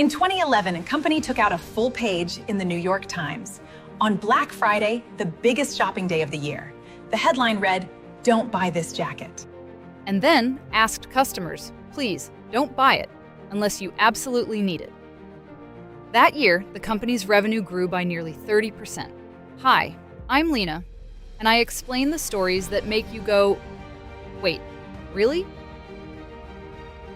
In 2011, a company took out a full page in the New York Times on Black Friday, the biggest shopping day of the year. The headline read, "Don't buy this jacket." And then asked customers, please don't buy it unless you absolutely need it. That year, the company's revenue grew by nearly 30%. Hi, I'm Lena, and I explain the stories that make you go, wait, really?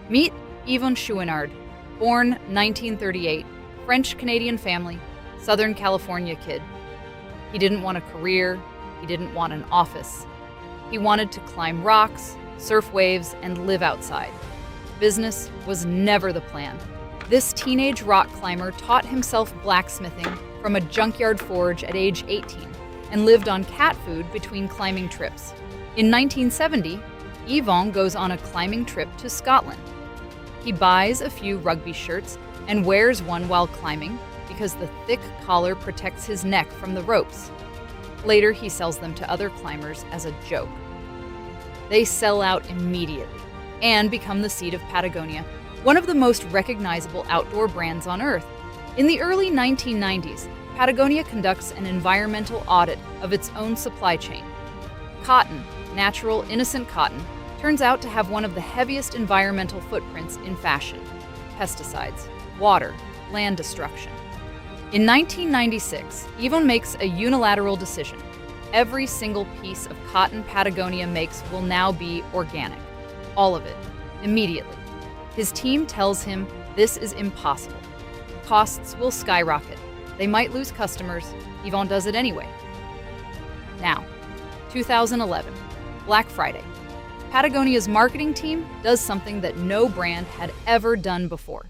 Meet Yvon Chouinard, born 1938, French-Canadian family, Southern California kid. He didn't want a career, he didn't want an office. He wanted to climb rocks, surf waves, and live outside. Business was never the plan. This teenage rock climber taught himself blacksmithing from a junkyard forge at age 18 and lived on cat food between climbing trips. In 1970, Yvon goes on a climbing trip to Scotland. He buys a few rugby shirts and wears one while climbing because the thick collar protects his neck from the ropes. Later, he sells them to other climbers as a joke. They sell out immediately and become the seed of Patagonia, one of the most recognizable outdoor brands on Earth. In the early 1990s, Patagonia conducts an environmental audit of its own supply chain. Cotton, natural, innocent cotton, turns out to have one of the heaviest environmental footprints in fashion: pesticides, water, land destruction. In 1996, Yvon makes a unilateral decision. Every single piece of cotton Patagonia makes will now be organic. All of it, immediately. His team tells him this is impossible. Costs will skyrocket. They might lose customers. Yvon does it anyway. Now, 2011, Black Friday. Patagonia's marketing team does something that no brand had ever done before.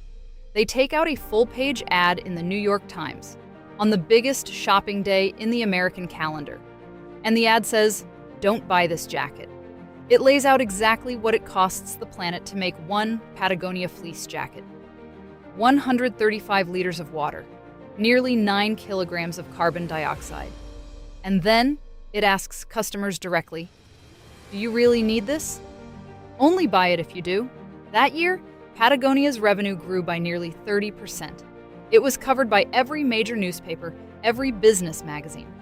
They take out a full-page ad in the New York Times on the biggest shopping day in the American calendar. And the ad says, "Don't buy this jacket." It lays out exactly what it costs the planet to make one Patagonia fleece jacket. 135 liters of water, nearly 9 kilograms of carbon dioxide. And then it asks customers directly, do you really need this? Only buy it if you do. That year, Patagonia's revenue grew by nearly 30%. It was covered by every major newspaper, every business magazine.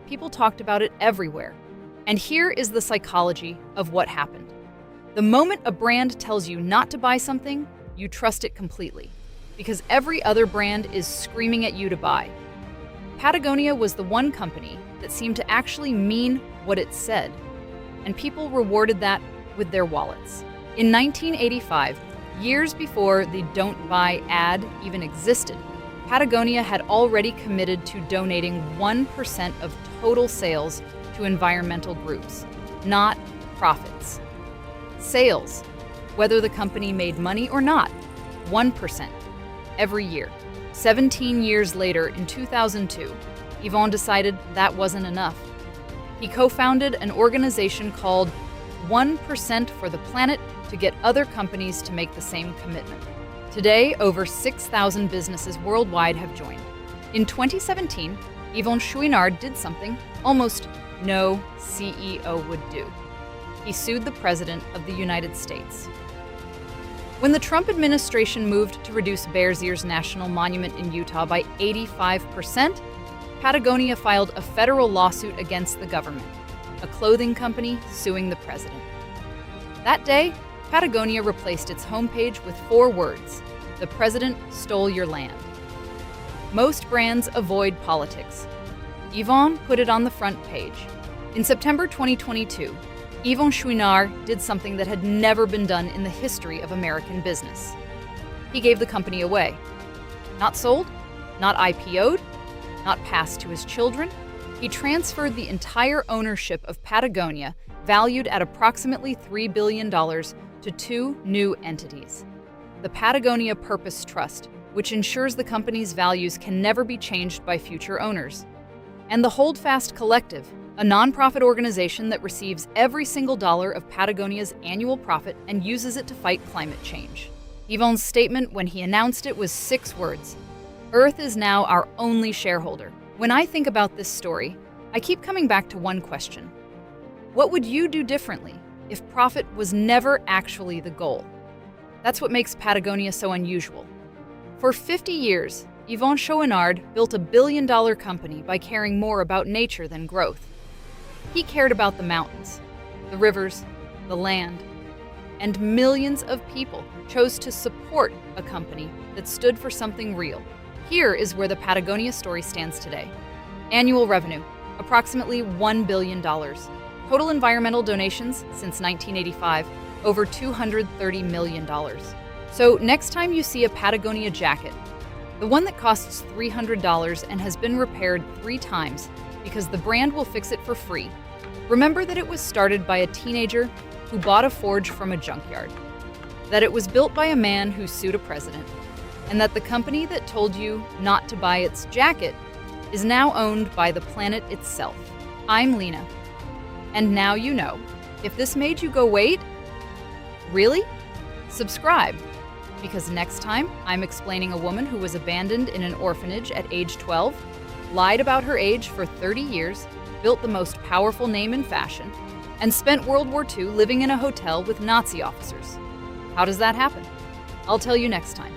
People talked about it everywhere. And here is the psychology of what happened. The moment a brand tells you not to buy something, you trust it completely, because every other brand is screaming at you to buy. Patagonia was the one company that seemed to actually mean what it said, and people rewarded that with their wallets. In 1985, years before the Don't Buy ad even existed, Patagonia had already committed to donating 1% of total sales to environmental groups, not profits. Sales, whether the company made money or not, 1% every year. 17 years later, in 2002, Yvon decided that wasn't enough. He co-founded an organization called 1% for the Planet to get other companies to make the same commitment. Today, over 6,000 businesses worldwide have joined. In 2017, Yvon Chouinard did something almost no CEO would do. He sued the President of the United States. When the Trump administration moved to reduce Bears Ears National Monument in Utah by 85%, Patagonia filed a federal lawsuit against the government, a clothing company suing the president. That day, Patagonia replaced its homepage with 4 words: "The president stole your land." Most brands avoid politics. Yvon put it on the front page. In September 2022, Yvon Chouinard did something that had never been done in the history of American business. He gave the company away. Not sold, not IPO'd, not passed to his children. He transferred the entire ownership of Patagonia, valued at approximately $3 billion, to 2 new entities. The Patagonia Purpose Trust, which ensures the company's values can never be changed by future owners. And the Holdfast Collective, a nonprofit organization that receives every single dollar of Patagonia's annual profit and uses it to fight climate change. Yvon's statement when he announced it was 6 words: "Earth is now our only shareholder." When I think about this story, I keep coming back to one question. What would you do differently if profit was never actually the goal? That's what makes Patagonia so unusual. For 50 years, Yvon Chouinard built a billion-dollar company by caring more about nature than growth. He cared about the mountains, the rivers, the land, and millions of people chose to support a company that stood for something real. Here is where the Patagonia story stands today. Annual revenue, approximately $1 billion. Total environmental donations since 1985, over $230 million. So next time you see a Patagonia jacket, the one that costs $300 and has been repaired 3 times because the brand will fix it for free, remember that it was started by a teenager who bought a forge from a junkyard, that it was built by a man who sued a president, and that the company that told you not to buy its jacket is now owned by the planet itself. I'm Lena, and now you know. If this made you go, wait, really? Subscribe, because next time I'm explaining a woman who was abandoned in an orphanage at age 12, lied about her age for 30 years, built the most powerful name in fashion, and spent World War II living in a hotel with Nazi officers. How does that happen? I'll tell you next time.